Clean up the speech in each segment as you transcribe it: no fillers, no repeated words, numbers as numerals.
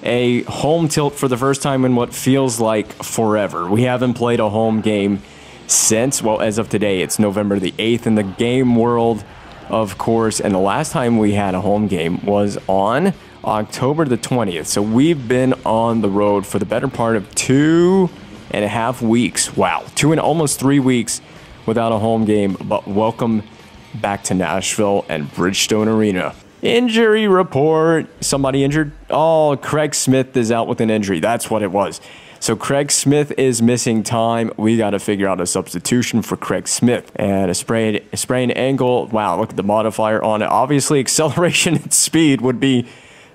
A home tilt for the first time in what feels like forever. We haven't played a home game since, well, as of today, it's November the 8th in the game world, of course, and the last time we had a home game was on October the 20th. So we've been on the road for the better part of 2.5 weeks. Wow, almost 3 weeks without a home game, but welcome back to Nashville and Bridgestone Arena. Injury report. Somebody injured? Oh, Craig Smith is out with an injury. That's what it was. So Craig Smith is missing time. We got to figure out a substitution for Craig Smith. And a sprained ankle. Wow, look at the modifier on it. Obviously, acceleration and speed would be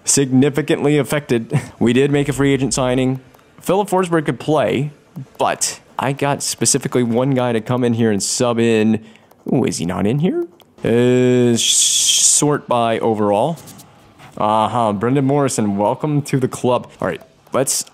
significantly affected. We did make a free agent signing. Philip Forsberg could play, but I got specifically one guy to come in here and sub in. Ooh, is he not in here? Sort by overall. Brendan Morrison, welcome to the club. All right, let's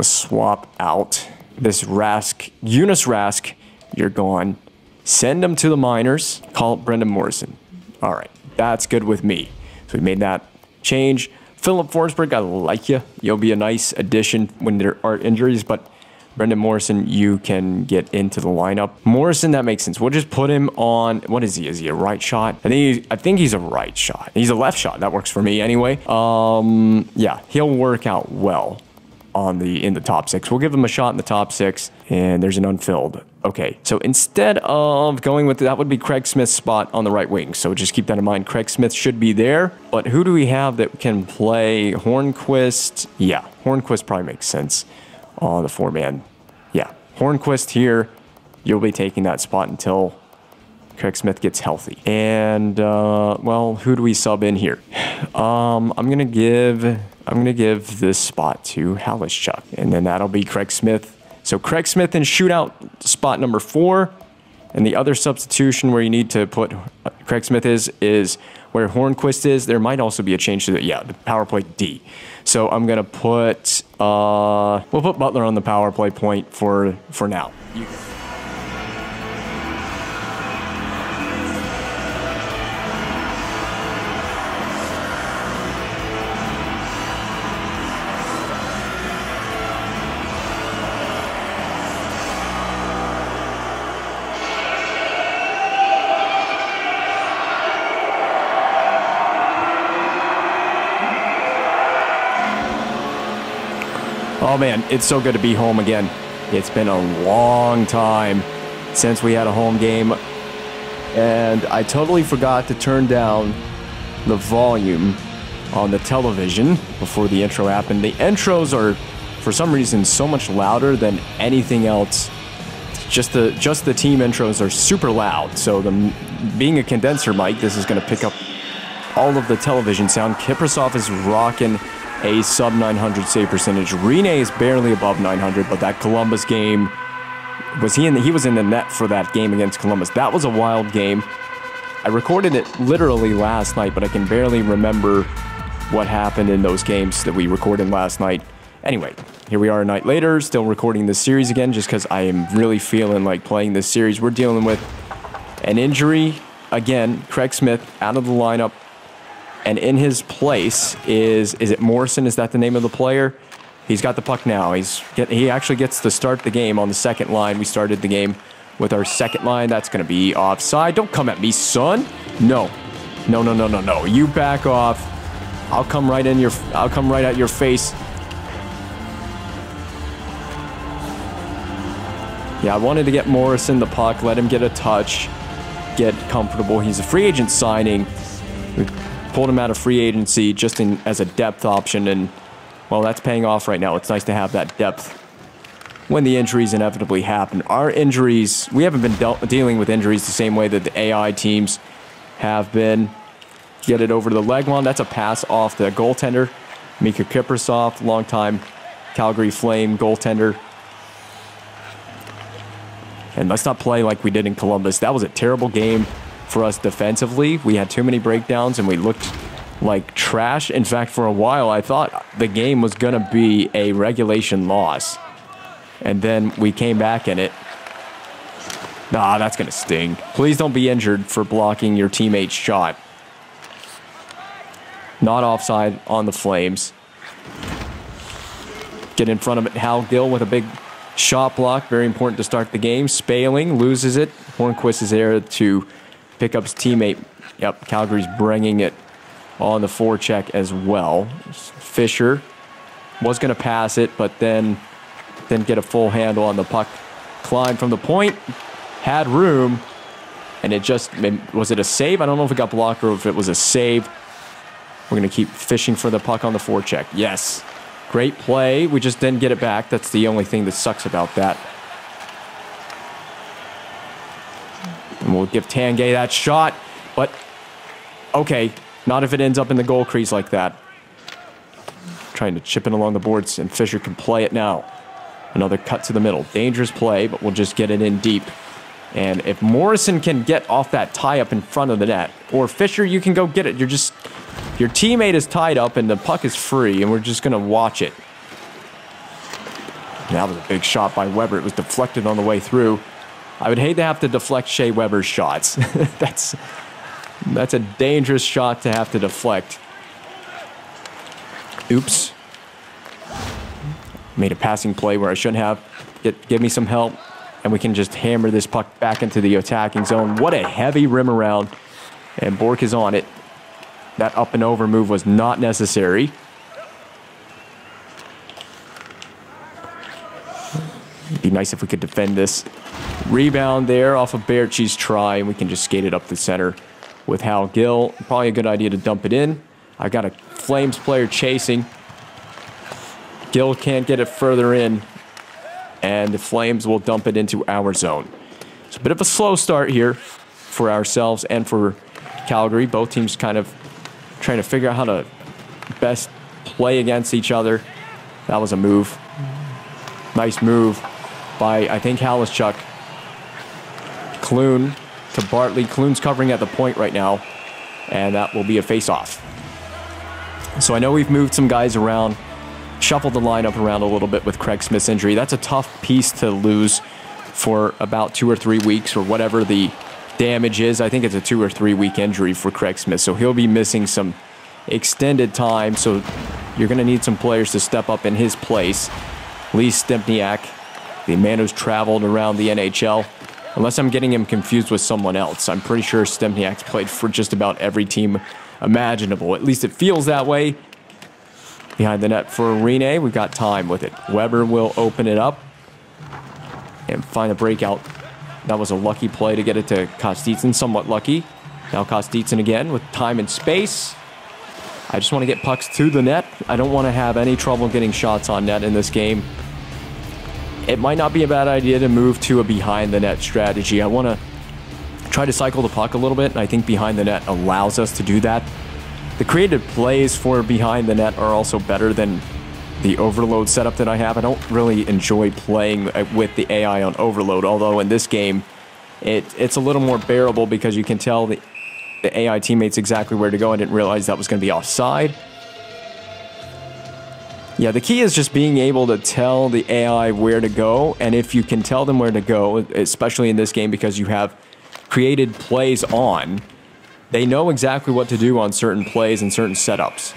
swap out this Rask. Eunice Rask, you're gone. Send him to the minors. Call it Brendan Morrison. All right, that's good with me. So we made that change. Philip Forsberg, I like you. You'll be a nice addition when there are injuries, but Brendan Morrison, you can get into the lineup. Morrison, that makes sense. We'll just put him on, what is he? Is he a right shot? I think he's a right shot. He's a left shot. That works for me anyway. Yeah, he'll work out well in the top six. We'll give him a shot in the top six, and there's an unfilled. Okay, so instead of going with that would be Craig Smith's spot on the right wing. So just keep that in mind. Craig Smith should be there. But who do we have that can play Hornquist? Yeah, Hornquist probably makes sense. On the four-man. Yeah, Hornquist here. You'll be taking that spot until Craig Smith gets healthy. And, well, who do we sub in here? I'm gonna give this spot to Halishchuk. And then that'll be Craig Smith. So Craig Smith in shootout spot number 4. And the other substitution where you need to put Craig Smith is where Hornquist is. There might also be a change to the power play D. So I'm gonna put we'll put Butler on the power play point for now. Oh man, it's so good to be home again. It's been a long time since we had a home game, and I totally forgot to turn down the volume on the television before the intro happened. The intros are, for some reason, so much louder than anything else. Just the team intros are super loud, so being a condenser mic, this is going to pick up all of the television sound. Kiprasov is rocking a sub 900 save percentage. Rene is barely above 900, but that Columbus game, he was in the net for that game against Columbus. That was a wild game. I recorded it literally last night, but I can barely remember what happened in those games that we recorded last night. Anyway, here we are a night later, still recording this series again, just because I am really feeling like playing this series. We're dealing with an injury. Again, Craig Smith out of the lineup. And in his place is it Morrison? Is that the name of the player? He's got the puck now. He actually gets to start the game on the second line. We started the game with our second line. That's going to be offside. Don't come at me, son. No. No. You back off. I'll come right at your face. Yeah, I wanted to get Morrison the puck, let him get a touch, get comfortable. He's a free agent signing. We pulled him out of free agency just as a depth option, and, well, that's paying off right now. It's nice to have that depth when the injuries inevitably happen. Our injuries, we haven't been dealing with injuries the same way that the AI teams have been. Get it over to the leg line. That's a pass off the goaltender. Mika Kiprasov, longtime Calgary Flame goaltender. And let's not play like we did in Columbus. That was a terrible game for us defensively. We had too many breakdowns and we looked like trash. In fact, for a while, I thought the game was going to be a regulation loss. And then we came back in it. Nah, that's going to sting. Please don't be injured for blocking your teammate's shot. Not offside on the Flames. Get in front of it. Hal Gill with a big shot block. Very important to start the game. Spaling loses it. Hornquist is there to pick up his teammate. Yep, Calgary's bringing it on the forecheck as well. Fisher was going to pass it, but then didn't get a full handle on the puck. Klein from the point. Had room. And it just, was it a save? I don't know if it got blocked or if it was a save. We're going to keep fishing for the puck on the forecheck. Yes. Great play. We just didn't get it back. That's the only thing that sucks about that. And we'll give Tanguay that shot. But, okay. Not if it ends up in the goal crease like that. Trying to chip it along the boards, and Fisher can play it now. Another cut to the middle. Dangerous play, but we'll just get it in deep. And if Morrison can get off that tie-up in front of the net, or Fisher, you can go get it. Your teammate is tied up and the puck is free, and we're just going to watch it. That was a big shot by Weber. It was deflected on the way through. I would hate to have to deflect Shea Weber's shots. That's a dangerous shot to have to deflect. Oops. Made a passing play where I shouldn't have. Give me some help. And we can just hammer this puck back into the attacking zone. What a heavy rim around. And Bork is on it. That up and over move was not necessary. It'd be nice if we could defend this. Rebound there off of Baertschi's try, and we can just skate it up the center with Hal Gill. Probably a good idea to dump it in. I got a Flames player chasing. Gill can't get it further in. And the Flames will dump it into our zone. It's a bit of a slow start here for ourselves and for Calgary. Both teams kind of trying to figure out how to best play against each other. That was a move. Nice move by, I think, Halischuk. Clune to Bartley. Clune's covering at the point right now. And that will be a face-off. So I know we've moved some guys around. Shuffled the lineup around a little bit with Craig Smith's injury. That's a tough piece to lose for about 2 or 3 weeks or whatever the damage is. I think it's a 2 or 3 week injury for Craig Smith, so he'll be missing some extended time. So you're going to need some players to step up in his place. Lee Stempniak, the man who's traveled around the NHL, unless I'm getting him confused with someone else. I'm pretty sure Stempniak's played for just about every team imaginable. At least it feels that way. Behind the net for Rene. We've got time with it. Weber will open it up and find a breakout. That was a lucky play to get it to Kostitsyn. Somewhat lucky. Now Kostitsyn again with time and space. I just want to get pucks to the net. I don't want to have any trouble getting shots on net in this game. It might not be a bad idea to move to a behind the net strategy. I want to try to cycle the puck a little bit, and I think behind the net allows us to do that. The created plays for behind the net are also better than the overload setup that I have. I don't really enjoy playing with the AI on overload, although in this game, it's a little more bearable because you can tell the AI teammates exactly where to go. I didn't realize that was going to be offside. Yeah, the key is just being able to tell the AI where to go, and if you can tell them where to go, especially in this game because you have created plays on, they know exactly what to do on certain plays and certain setups.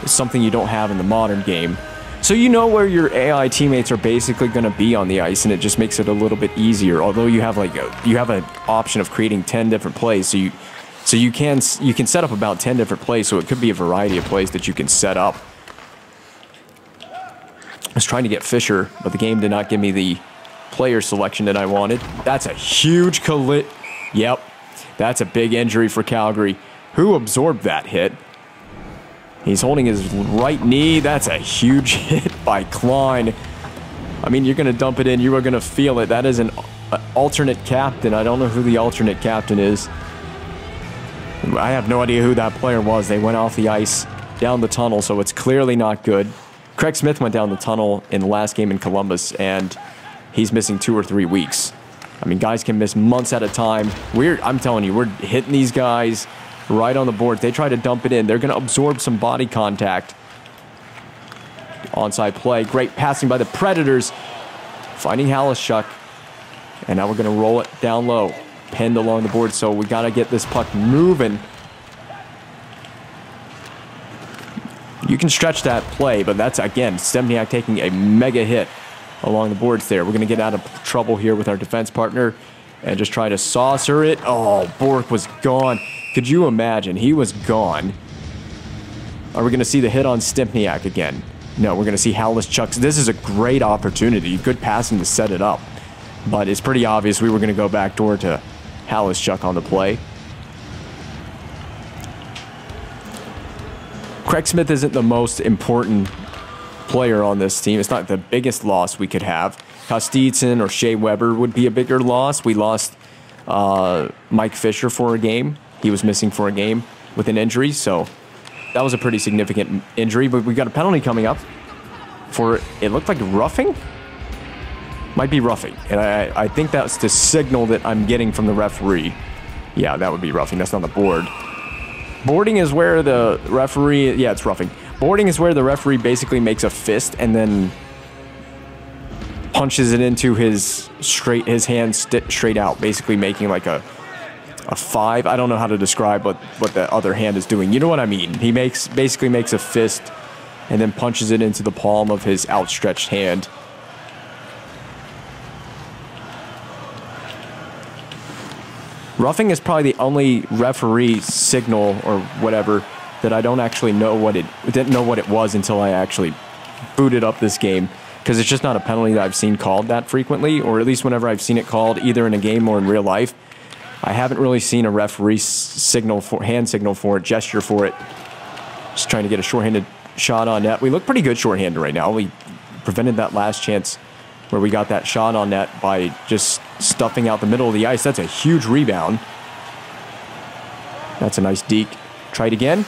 It's something you don't have in the modern game. So you know where your AI teammates are basically going to be on the ice, and it just makes it a little bit easier. Although you have an option of creating 10 different plays, so you can set up about 10 different plays. So it could be a variety of plays that you can set up. I was trying to get Fisher, but the game did not give me the player selection that I wanted. That's a huge collision. Yep. That's a big injury for Calgary. Who absorbed that hit? He's holding his right knee. That's a huge hit by Klein. I mean, you're going to dump it in. You are going to feel it. That is an alternate captain. I don't know who the alternate captain is. I have no idea who that player was. They went off the ice down the tunnel, so it's clearly not good. Craig Smith went down the tunnel in the last game in Columbus, and he's missing 2 or 3 weeks. I mean, guys can miss months at a time. I'm telling you, we're hitting these guys right on the board. If they try to dump it in, they're going to absorb some body contact. Onside play. Great passing by the Predators. Finding Halischuk. And now we're going to roll it down low. Pinned along the board, so we got to get this puck moving. You can stretch that play, but that's, again, Stempniak taking a mega hit along the boards there. We're going to get out of trouble here with our defense partner and just try to saucer it. Oh, Bork was gone. Could you imagine? He was gone. Are we going to see the hit on Stempniak again? No, we're going to see Halas-Chuk. This is a great opportunity. Good passing to set it up. But it's pretty obvious we were going to go backdoor to Halas-Chuk on the play. Craig Smith isn't the most important player on this team. It's not the biggest loss we could have. Kostitsyn or Shea Weber would be a bigger loss. We lost Mike Fisher for a game. He was missing for a game with an injury, so that was a pretty significant injury. But we got a penalty coming up for, it looked like roughing? Might be roughing. And I think that's the signal that I'm getting from the referee. Yeah, that would be roughing. That's on the board. Boarding is where the referee, yeah, it's roughing. Boarding is where the referee basically makes a fist and then punches it into his hand straight out, basically making like a 5. I don't know how to describe what the other hand is doing. You know what I mean? He basically makes a fist and then punches it into the palm of his outstretched hand. Roughing is probably the only referee signal or whatever that I don't actually know didn't know what it was until I actually booted up this game, because it's just not a penalty that I've seen called that frequently, or at least whenever I've seen it called either in a game or in real life. I haven't really seen a referee hand signal for it, gesture for it. Just trying to get a shorthanded shot on net. We look pretty good shorthanded right now. We prevented that last chance where we got that shot on net by just stuffing out the middle of the ice. That's a huge rebound. That's a nice deke. Try it again.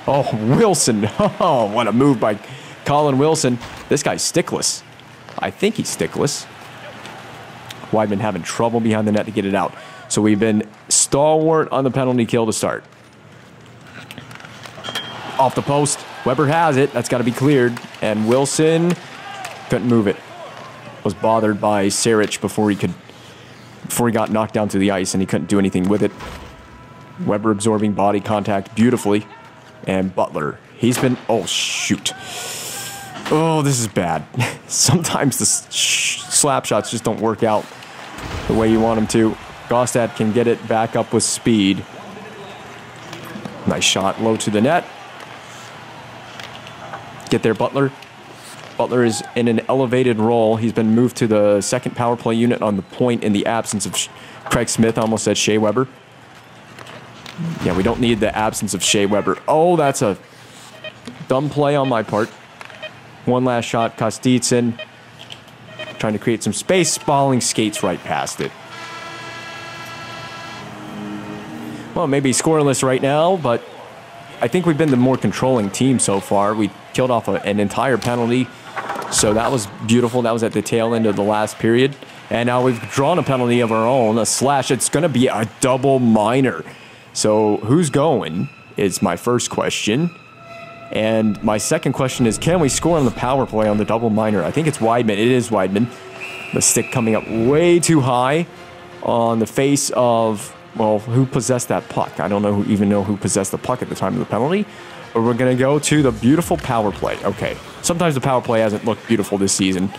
Oh, Wilson. Oh, what a move by Colin Wilson. This guy's stickless. I think he's stickless. Weidman having trouble behind the net to get it out. So we've been stalwart on the penalty kill to start. Off the post. Weber has it. That's got to be cleared. And Wilson couldn't move it. Was bothered by Sarich before he got knocked down to the ice, and he couldn't do anything with it. Weber absorbing body contact beautifully. And Butler. He's been... Oh, shoot. Oh, this is bad. Sometimes the slap shots just don't work out the way you want them to. Gostad can get it back up with speed. Nice shot low to the net. Get there, Butler. Butler is in an elevated role. He's been moved to the second power play unit on the point in the absence of Craig Smith. I almost said Shea Weber. Yeah, we don't need the absence of Shea Weber. Oh, that's a dumb play on my part. One last shot. Kostitsyn trying to create some space. Spalling skates right past it. Well, maybe scoreless right now, but I think we've been the more controlling team so far. We killed off an entire penalty, so that was beautiful. That was at the tail end of the last period. And now we've drawn a penalty of our own, a slash. It's going to be a double minor. So who's going is my first question. And my second question is, can we score on the power play on the double minor? I think it's Weidman. It is Weidman. The stick coming up way too high on the face of... Well, who possessed that puck? I don't even know who possessed the puck at the time of the penalty. But we're going to go to the beautiful power play. Okay. Sometimes the power play hasn't looked beautiful this season.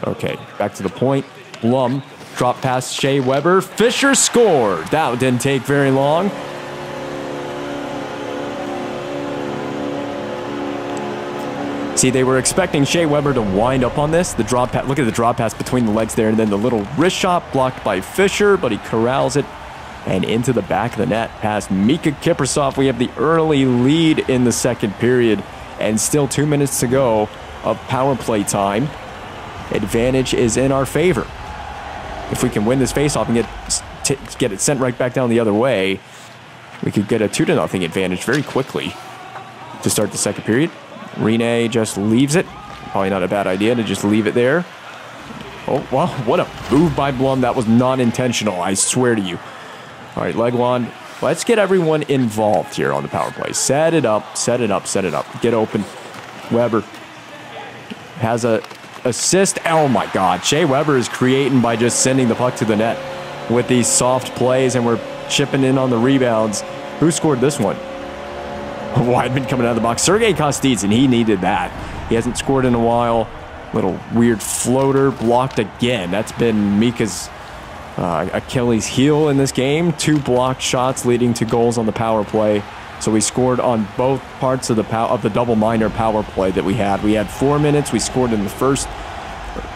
Okay. Back to the point. Blum. Drop past Shea Weber. Fisher scored. That didn't take very long. See, they were expecting Shea Weber to wind up on this. The drop pass. Look at the drop pass between the legs there. And then the little wrist shot blocked by Fisher. But he corrals it. And into the back of the net past Mika Kiprasov. We have the early lead in the second period. And still 2 minutes to go of power play time. Advantage is in our favor. If we can win this faceoff and get it sent right back down the other way, we could get a 2-0 advantage very quickly to start the second period. Rene just leaves it. Probably not a bad idea to just leave it there. Oh, wow, what a move by Blum. That was not intentional, I swear to you. All right, Legwand, let's get everyone involved here on the power play. Set it up, set it up, set it up. Get open. Weber has a assist. Oh, my God. Shea Weber is creating by just sending the puck to the net with these soft plays, and we're chipping in on the rebounds. Who scored this one? Weidman coming out of the box. Sergei Kostitsyn, he needed that. He hasn't scored in a while. Little weird floater, blocked again. That's been Mika's Achilles heel in this game. 2 blocked shots leading to goals on the power play. So we scored on both parts of the double minor power play that we had. We had 4 minutes. We scored in the first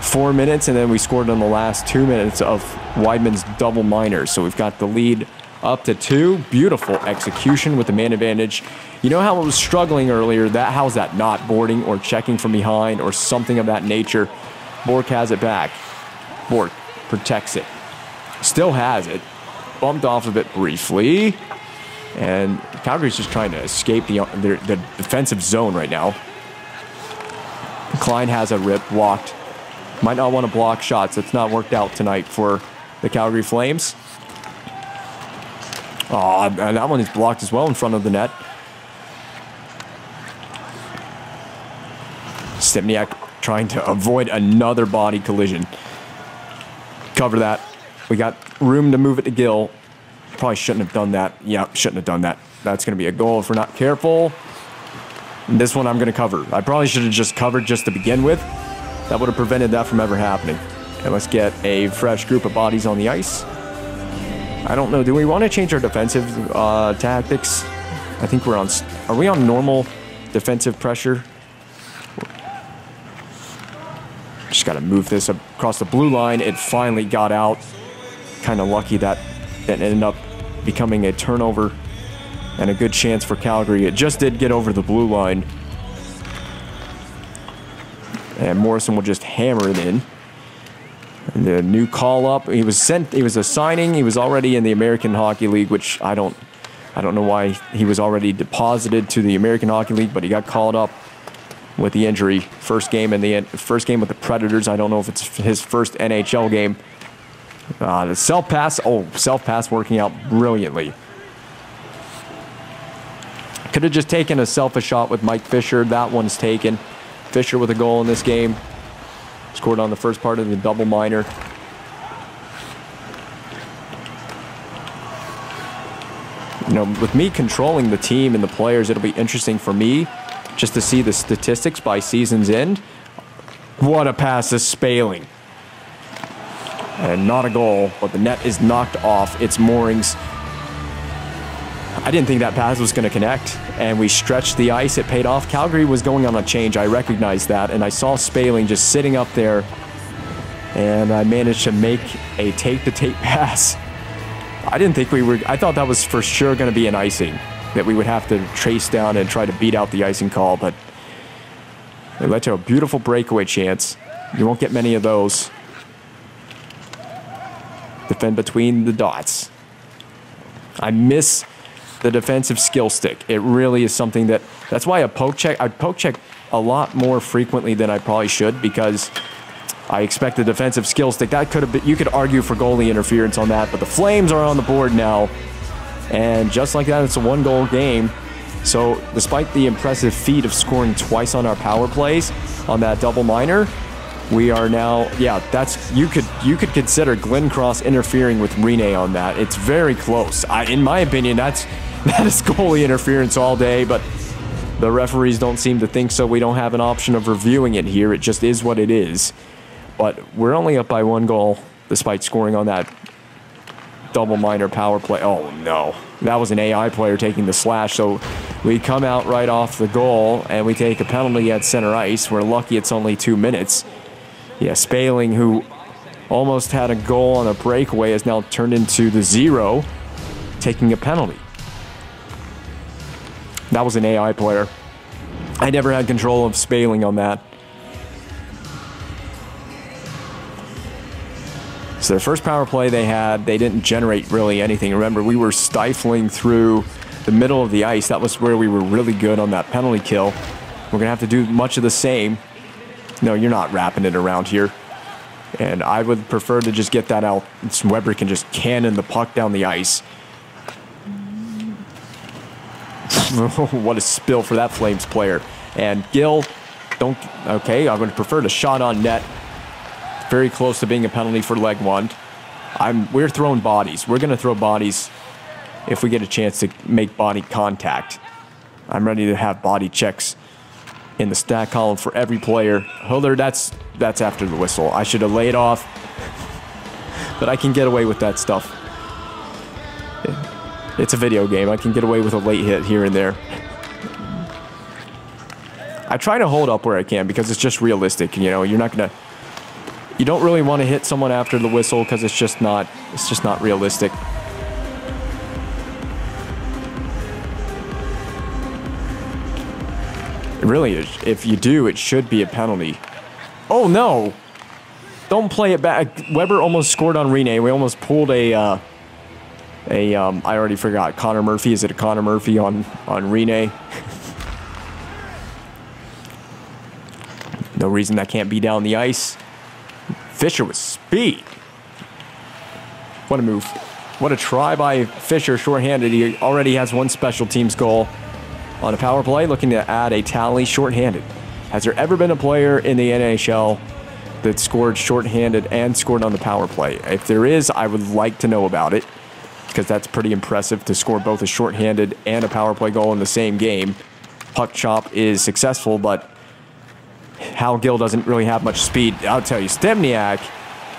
4 minutes, and then we scored in the last 2 minutes of Weidman's double minor. So we've got the lead up to 2. Beautiful execution with the man advantage. You know how it was struggling earlier? How's that not boarding or checking from behind or something of that nature? Bork has it back. Bork protects it. Still has it. Bumped off of it briefly. And Calgary's just trying to escape the defensive zone right now. Klein has a rip blocked. Might not want to block shots. It's not worked out tonight for the Calgary Flames. Oh, and that one is blocked as well in front of the net. Stepniak trying to avoid another body collision. Cover that. We got room to move it to Gill. Probably shouldn't have done that. Yeah, shouldn't have done that. That's going to be a goal if we're not careful. And this one I'm going to cover. I probably should have just covered just to begin with. That would have prevented that from ever happening. And let's get a fresh group of bodies on the ice. I don't know. Do we want to change our defensive tactics? I think we're on... Are we on normal defensive pressure? Just got to move this across the blue line. It finally got out. Kind of lucky that it ended up becoming a turnover and a good chance for Calgary. It just did get over the blue line. And Morrison will just hammer it in. And the new call up. He was a signing. He was already in the American Hockey League, which I don't know why he was already deposited to the American Hockey League, but he got called up with the injury. First game with the Predators. I don't know if it's his first NHL game. The self-pass. Oh, self-pass working out brilliantly. Could have just taken a selfish shot with Mike Fisher. That one's taken. Fisher with a goal in this game. Scored on the first part of the double minor. You know, with me controlling the team and the players, it'll be interesting for me just to see the statistics by season's end. What a pass to Spaling. And not a goal, but the net is knocked off its moorings. I didn't think that pass was going to connect, and we stretched the ice. It paid off. Calgary was going on a change. I recognized that, and I saw Spaling just sitting up there, and I managed to make a tape-to-tape pass. I didn't think I thought that was for sure going to be an icing, that we would have to trace down and try to beat out the icing call, but it led to a beautiful breakaway chance. You won't get many of those. Defend between the dots. I miss the defensive skill stick. It really is something that's why I poke check a lot more frequently than I probably should, because I expect the defensive skill stick. That could have been, you could argue for goalie interference on that, but the Flames are on the board now. And just like that, it's a 1-goal game. So despite the impressive feat of scoring twice on our power plays on that double minor, we are now, yeah, that's, you could consider Glenn Cross interfering with Rene on that. It's very close. In my opinion, that is goalie interference all day, but the referees don't seem to think so. We don't have an option of reviewing it here. It just is what it is. But we're only up by 1 goal despite scoring on that double minor power play. Oh no, that was an AI player taking the slash. So we come out right off the goal and we take a penalty at center ice. We're lucky it's only 2 minutes. Yeah, Spaling, who almost had a goal on a breakaway, has now turned into the 0, taking a penalty. That was an AI player. I never had control of Spaling on that. So their first power play they didn't generate really anything. Remember, we were stifling through the middle of the ice. That was where we were really good on that penalty kill. We're going to have to do much of the same. No, you're not wrapping it around here. And I would prefer to just get that out. So Weber can just cannon the puck down the ice. What a spill for that Flames player. And Gill, okay, I'm going to prefer to shot on net. Very close to being a penalty for leg one. We're throwing bodies. We're going to throw bodies if we get a chance to make body contact. I'm ready to have body checks in the stat column for every player. Hiller, that's after the whistle. I should have laid off, but I can get away with that stuff. It's a video game. I can get away with a late hit here and there. I try to hold up where I can because it's just realistic. You know, you don't really want to hit someone after the whistle because it's just not realistic. It really is. If you do, it should be a penalty. Oh no! Don't play it back. Weber almost scored on Rene. We almost pulled I already forgot. Connor Murphy. Is it a Connor Murphy on Rene? No reason that can't be down the ice. Fisher with speed. What a move. What a try by Fisher, shorthanded. He already has one special teams goal on a power play, looking to add a tally shorthanded. Has there ever been a player in the NHL that scored shorthanded and scored on the power play? If there is, I would like to know about it, because that's pretty impressive to score both a shorthanded and a power play goal in the same game. Puck chop is successful, but Hal Gill doesn't really have much speed. I'll tell you, Stempniak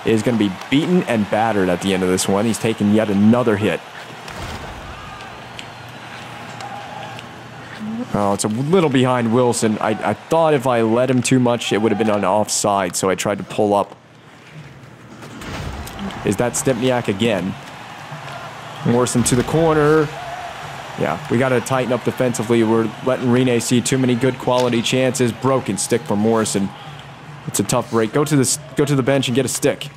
is going to be beaten and battered at the end of this one. He's taken yet another hit. Oh, it's a little behind Wilson. I thought if I let him too much, it would have been on offside, so I tried to pull up. Is that Stempniak again? Morrison to the corner. Yeah, we got to tighten up defensively. We're letting Rene see too many good quality chances. Broken stick from Morrison. It's a tough break. Go to the bench and get a stick.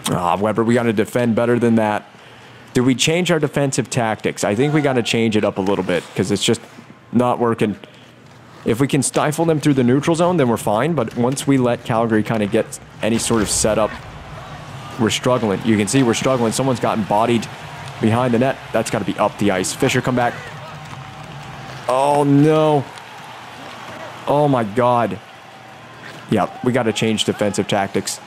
Weber, we got to defend better than that. Do we change our defensive tactics? I think we got to change it up a little bit because it's just not working. If we can stifle them through the neutral zone, then we're fine. But once we let Calgary kind of get any sort of setup, we're struggling. You can see we're struggling. Someone's gotten bodied behind the net. That's got to be up the ice. Fisher, come back. Oh, no. Oh, my God. Yeah, we got to change defensive tactics.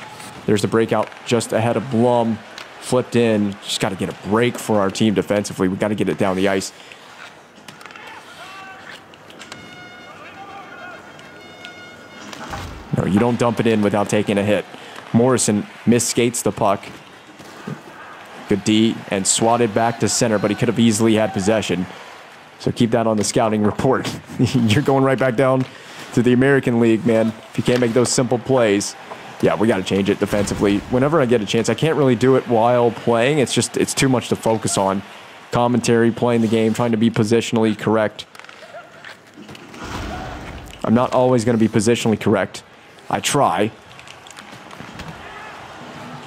There's the breakout just ahead of Blum. Flipped in. Just got to get a break for our team defensively. We got to get it down the ice. No, you don't dump it in without taking a hit. Morrison misskates the puck. Good D and swatted back to center, but he could have easily had possession. So keep that on the scouting report. You're going right back down to the American League, man. If you can't make those simple plays. Yeah, we got to change it defensively. Whenever I get a chance, I can't really do it while playing. It's too much to focus on. Commentary, playing the game, trying to be positionally correct. I'm not always going to be positionally correct. I try.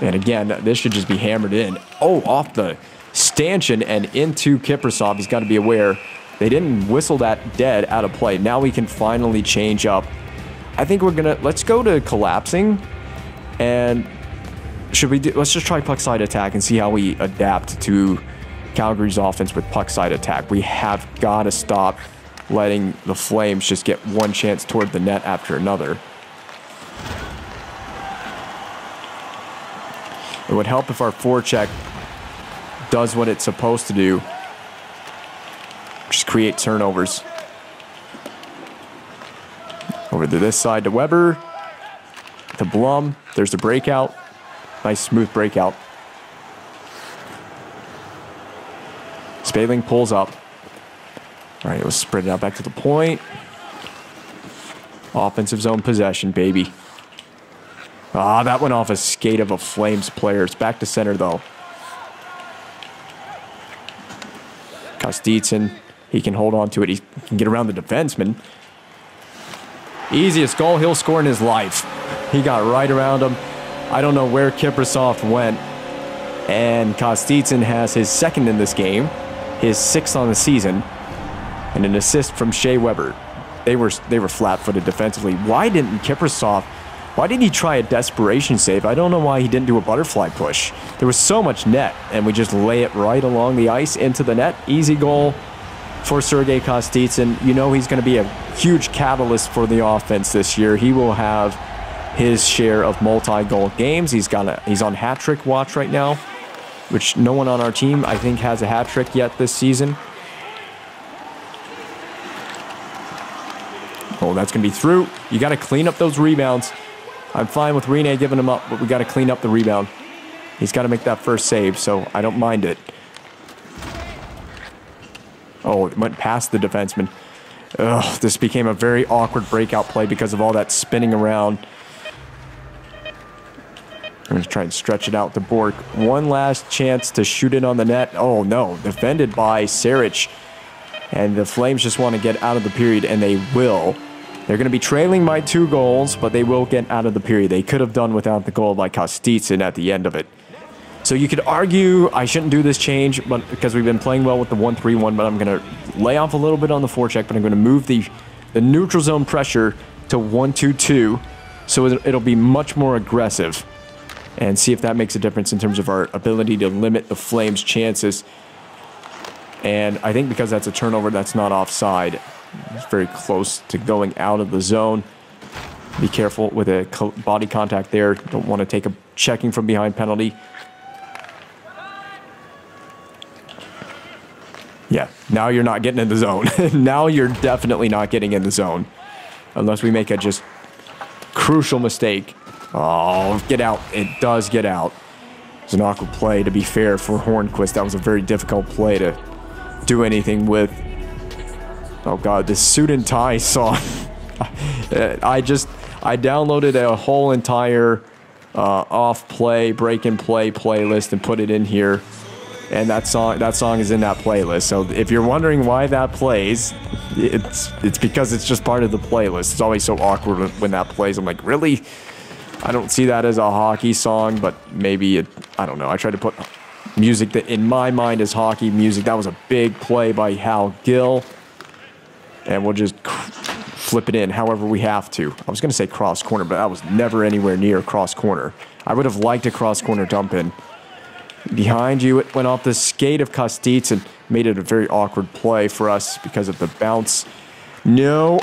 And again, this should just be hammered in. Oh, off the stanchion and into Kiprasov. He's got to be aware. They didn't whistle that dead out of play. Now we can finally change up. I think we're going to... Let's go to collapsing. And let's just try puck side attack and see how we adapt to Calgary's offense with puck side attack. We have got to stop letting the Flames just get one chance toward the net after another. It would help if our forecheck does what it's supposed to do. Just create turnovers. Over to this side to Weber. To Blum. There's the breakout. Nice smooth breakout. Spaling pulls up. All right, let's spread it out back to the point. Offensive zone possession, baby. Ah, that went off a skate of a Flames player. It's back to center, though. Kostitsyn, he can hold on to it. He can get around the defenseman. Easiest goal he'll score in his life. He got right around him. I don't know where Kiprasov went. And Kostitsyn has his second in this game, his sixth on the season, and an assist from Shea Weber. They were flat-footed defensively. Why didn't he try a desperation save? I don't know why he didn't do a butterfly push. There was so much net, and we just lay it right along the ice into the net. Easy goal for Sergei Kostitsyn. You know he's going to be a huge catalyst for the offense this year. He will have his share of multi-goal games. He's on hat trick watch right now. which no one on our team, I think, has a hat trick yet this season. Oh, that's going to be through. You got to clean up those rebounds. I'm fine with Rene giving them up, but we got to clean up the rebound. He's got to make that first save, so I don't mind it. Oh, it went past the defenseman. Ugh, this became a very awkward breakout play because of all that spinning around. I'm going to try and stretch it out to Bork. One last chance to shoot it on the net. Oh, no. Defended by Saric. And the Flames just want to get out of the period, and they will. They're going to be trailing by 2 goals, but they will get out of the period. They could have done without the goal by Kostitsyn at the end of it. So you could argue I shouldn't do this change, but because we've been playing well with the 1-3-1, but I'm going to lay off a little bit on the forecheck, but I'm going to move the neutral zone pressure to 1-2-2, so it'll be much more aggressive, and see if that makes a difference in terms of our ability to limit the Flames' chances. And I think because that's a turnover, that's not offside. It's very close to going out of the zone. Be careful with a body contact there. Don't want to take a checking from behind penalty. Yeah, now you're not getting in the zone. Now you're definitely not getting in the zone. Unless we make a just crucial mistake. Oh, get out. It does get out. It's an awkward play, to be fair, for Hornquist. That was a very difficult play to do anything with. Oh, God, this suit and tie song. I downloaded a whole entire off play, break and play playlist and put it in here. And that song is in that playlist. So if you're wondering why that plays, it's because it's just part of the playlist. It's always so awkward when that plays. I'm like, really? I don't see that as a hockey song, but maybe I don't know. I tried to put music that in my mind is hockey music. That was a big play by Hal Gill. And we'll just flip it in however we have to. I was going to say cross corner, but that was never anywhere near cross corner. I would have liked a cross corner dump in. Behind you, it went off the skate of Kostitsyn and made it a very awkward play for us because of the bounce. No.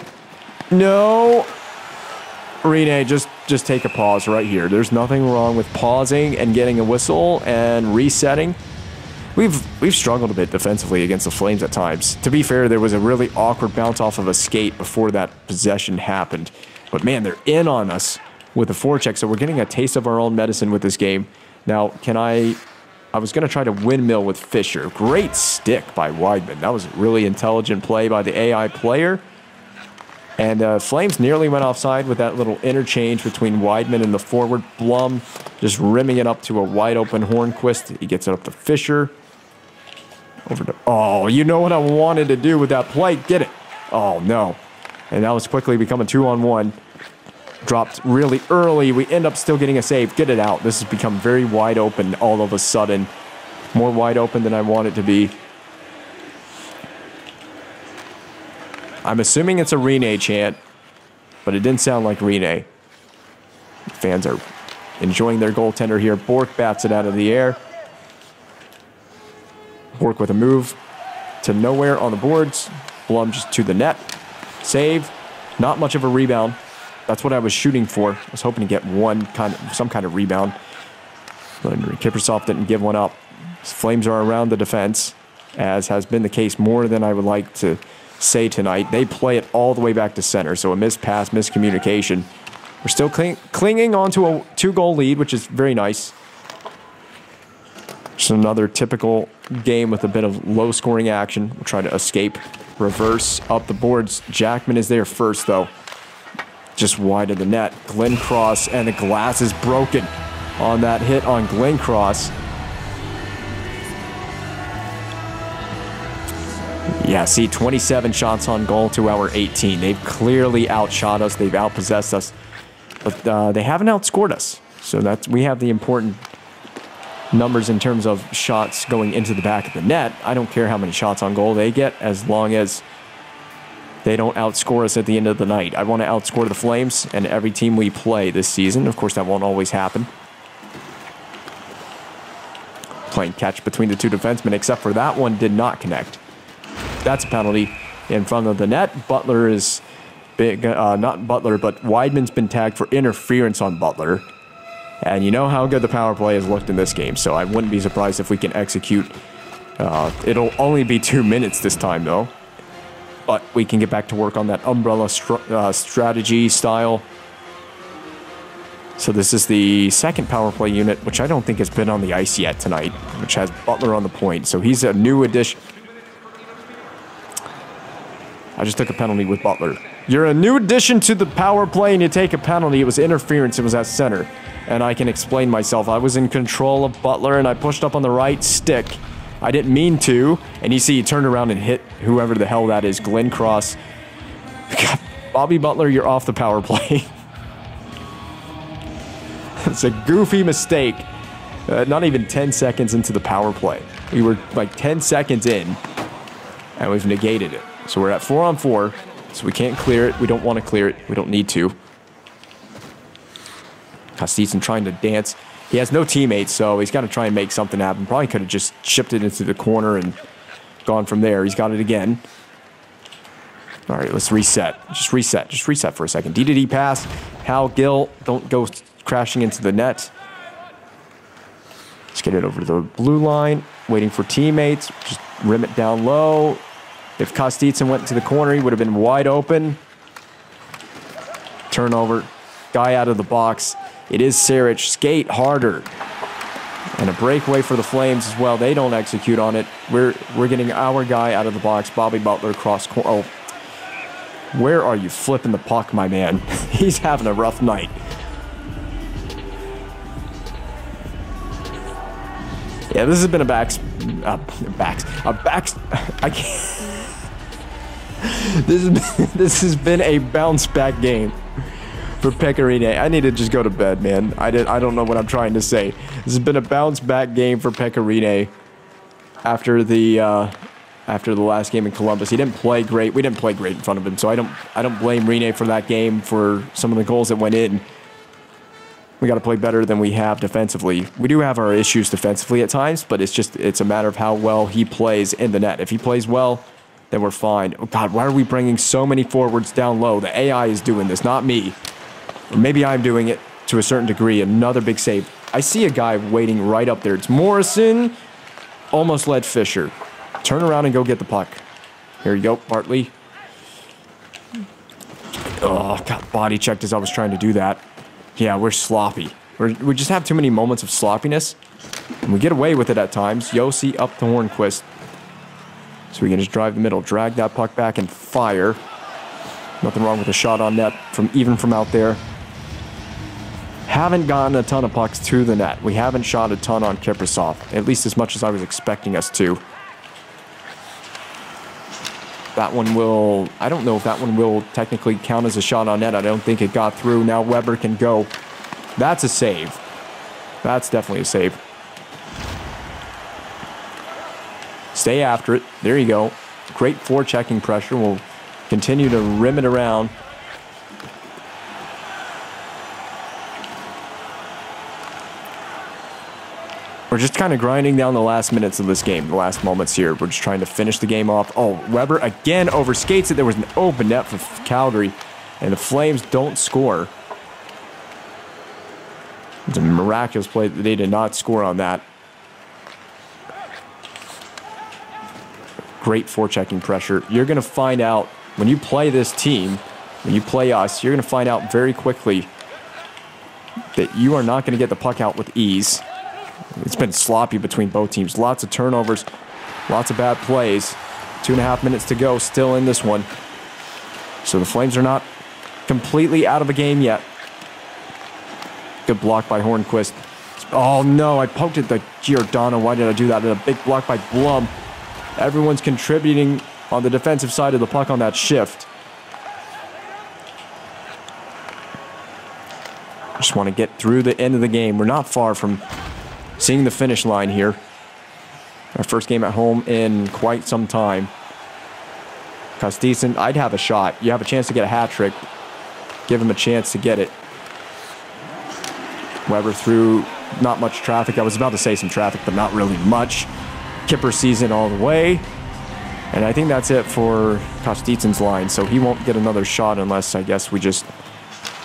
Rene, just take a pause right here. There's nothing wrong with pausing and getting a whistle and resetting. We've struggled a bit defensively against the Flames at times. To be fair, there was a really awkward bounce off of a skate before that possession happened. But man, they're in on us with the forecheck, so we're getting a taste of our own medicine with this game. Now, I was going to try to windmill with Fisher. Great stick by Weidman. That was a really intelligent play by the AI player. And Flames nearly went offside with that little interchange between Weidman and the forward. Blum just rimming it up to a wide-open Hornquist. He gets it up to Fisher. Over to... Oh, you know what I wanted to do with that play? Get it. Oh, no. And that was quickly becoming 2-on-1. Dropped really early. We end up still getting a save. Get it out. This has become very wide open all of a sudden. More wide open than I want it to be. I'm assuming it's a Rene chant, but it didn't sound like Rene. Fans are enjoying their goaltender here. Bork bats it out of the air. Bork with a move to nowhere on the boards. Blum just to the net. Save. Not much of a rebound. That's what I was shooting for. I was hoping to get some kind of rebound. But Kiprusoff didn't give one up. Flames are around the defense, as has been the case more than I would like to say tonight. They play it all the way back to center, so a missed pass, miscommunication. We're still clinging onto a 2-goal lead, which is very nice. Just another typical game with a bit of low-scoring action. We'll try to escape, reverse up the boards. Jackman is there first, though. Just wide of the net. Glencross, and the glass is broken on that hit on Glencross. Yeah, see, 27 shots on goal to our 18. They've clearly outshot us. They've outpossessed us. But they haven't outscored us. So we have the important numbers in terms of shots going into the back of the net. I don't care how many shots on goal they get as long as they don't outscore us at the end of the night. I want to outscore the Flames and every team we play this season. Of course, that won't always happen. Playing catch between the two defensemen, except for that one did not connect. That's a penalty in front of the net. Butler is big, not Butler, but Weidman's been tagged for interference on Butler. And you know how good the power play has looked in this game, so I wouldn't be surprised if we can execute. It'll only be 2 minutes this time, though. But we can get back to work on that umbrella strategy style. So this is the second power play unit, which I don't think has been on the ice yet tonight, which has Butler on the point. So he's a new addition. I just took a penalty with Butler. You're a new addition to the power play and you take a penalty. It was interference. It was at center. And I can explain myself. I was in control of Butler and I pushed up on the right stick. I didn't mean to. And you see he turned around and hit whoever the hell that is, Glenn Cross. God, Bobby Butler, you're off the power play. It's a goofy mistake. Not even 10 seconds into the power play. We were like 10 seconds in, and we've negated it. So we're at 4-on-4, so we can't clear it. We don't want to clear it. We don't need to. Kostitsin trying to dance. He has no teammates, so he's got to try and make something happen. Probably could have just chipped it into the corner and gone from there. He's got it again. All right, let's reset. Just reset. Just reset for a second. D-to-D pass. Hal Gill, don't go crashing into the net. Let's get it over to the blue line. Waiting for teammates. Just rim it down low. If Kostitsin went to the corner, he would have been wide open. Turnover. Guy out of the box. It is Saric. Skate harder. And a breakaway for the Flames as well. They don't execute on it. We're getting our guy out of the box. Bobby Butler cross corner. Oh, where are you flipping the puck, my man? He's having a rough night. Yeah, this has been I can't. This has been a bounce back game for Pecorine. I need to just go to bed, man. I don't know what I'm trying to say. This has been a bounce back game for Pecorine after the last game in Columbus. He didn't play great. We didn't play great in front of him, so I don't blame Rene for that game, for some of the goals that went in. We got to play better than we have defensively. We do have our issues defensively at times, but it's a matter of how well he plays in the net. If he plays well, then we're fine. Oh God, why are we bringing so many forwards down low? The AI is doing this, not me. Or maybe I'm doing it to a certain degree. Another big save. I see a guy waiting right up there. It's Morrison. Almost led Fisher. Turn around and go get the puck. Here you go, Bartley. Oh, God, body checked as I was trying to do that. Yeah, we're sloppy. We just have too many moments of sloppiness. And we get away with it at times. Yossi up to Hornquist. So we can just drive the middle, drag that puck back and fire. Nothing wrong with a shot on net even from out there. Haven't gotten a ton of pucks to the net. We haven't shot a ton on Kiprasov, at least as much as I was expecting us to. That one will, I don't know if that one will technically count as a shot on net. I don't think it got through. Now Weber can go. That's a save. That's definitely a save. Stay after it. There you go. Great forechecking pressure. We'll continue to rim it around. We're just kind of grinding down the last minutes of this game, the last moments here. We're just trying to finish the game off. Oh, Weber again overskates it. There was an open net for Calgary, and the Flames don't score. It's a miraculous play. They did not score on that. Great forechecking pressure. You're going to find out when you play this team, when you play us, you're going to find out very quickly that you are not going to get the puck out with ease. It's been sloppy between both teams. Lots of turnovers, lots of bad plays. 2.5 minutes to go, still in this one. So the Flames are not completely out of a game yet. Good block by Hornquist. Oh no, I poked at the Giordano. Why did I do that? And a big block by Blum. Everyone's contributing on the defensive side of the puck on that shift. Just want to get through the end of the game. We're not far from seeing the finish line here. Our first game at home in quite some time. Kostitsin, I'd have a shot. You have a chance to get a hat trick. Give him a chance to get it. Weber through not much traffic. I was about to say some traffic, but not really much. Kipper sees it all the way. And I think that's it for Kostitsin's line. So he won't get another shot unless, I guess, we just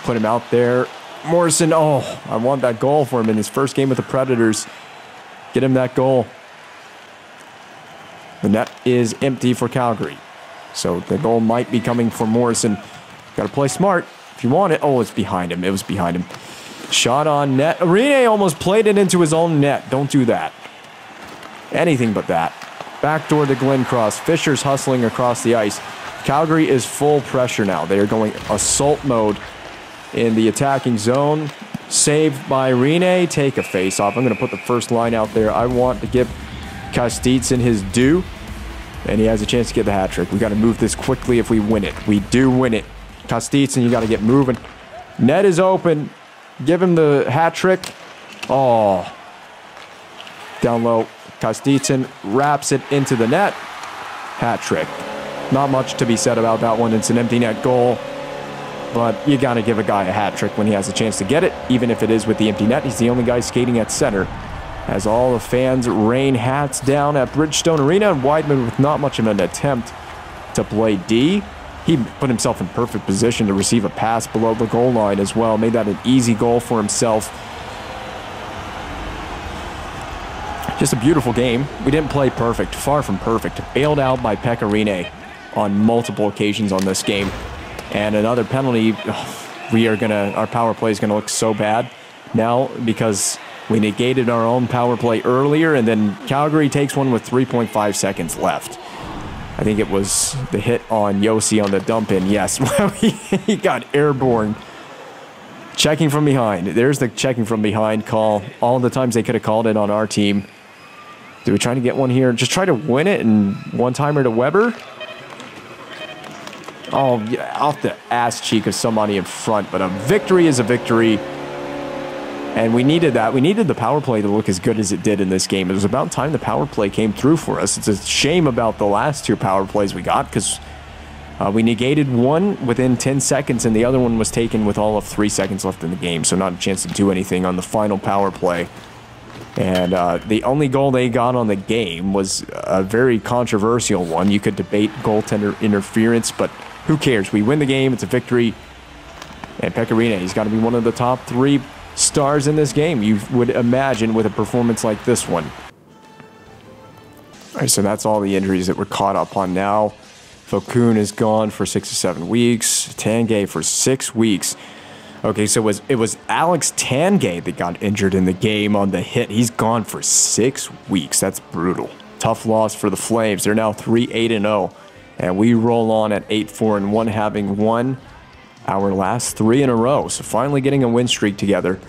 put him out there. Morrison, oh, I want that goal for him in his first game with the Predators. Get him that goal. The net is empty for Calgary. So the goal might be coming for Morrison. Got to play smart if you want it. Oh, it's behind him. It was behind him. Shot on net. Arena almost played it into his own net. Don't do that. Anything but that. Backdoor to Glenn Cross. Fisher's hustling across the ice. Calgary is full pressure now. They are going assault mode in the attacking zone. Saved by Rene. Take a face-off. I'm going to put the first line out there. I want to give Kostitsyn his due. And he has a chance to get the hat trick. We got to move this quickly if we win it. We do win it. Kostitsyn, you got to get moving. Net is open. Give him the hat trick. Oh. Down low. Kostitsyn wraps it into the net. Hat trick. Not much to be said about that one. It's an empty net goal. But you got to give a guy a hat trick when he has a chance to get it, even if it is with the empty net. He's the only guy skating at center. As all the fans rain hats down at Bridgestone Arena, and Weidman with not much of an attempt to play D. He put himself in perfect position to receive a pass below the goal line as well. Made that an easy goal for himself. Just a beautiful game. We didn't play perfect, far from perfect. Bailed out by Pekka Rinne on multiple occasions on this game. And another penalty, our power play is gonna look so bad now because we negated our own power play earlier, and then Calgary takes one with 3.5 seconds left. I think it was the hit on Yossi on the dump in. Yes, he got airborne. Checking from behind. There's the checking from behind call. All the times they could have called it on our team. Do we try to get one here? Just try to win it and one-timer to Weber? Oh, yeah, off the ass cheek of somebody in front, but a victory is a victory. And we needed that. We needed the power play to look as good as it did in this game. It was about time the power play came through for us. It's a shame about the last two power plays we got because we negated one within 10 seconds and the other one was taken with all of 3 seconds left in the game. So not a chance to do anything on the final power play. And the only goal they got on the game was a very controversial one. You could debate goaltender interference, but who cares? We win the game. It's a victory. And Pekka Rinne, he's got to be one of the top 3 stars in this game, you would imagine, with a performance like this one. All right, so that's all the injuries that we're caught up on now. Fokun is gone for 6 to 7 weeks. Tanguay for 6 weeks. Okay, so it was Alex Tanguay that got injured in the game on the hit. He's gone for 6 weeks. That's brutal. Tough loss for the Flames. They're now 3-8-0. And we roll on at 8-4-1, having won our last 3 in a row. So finally getting a win streak together.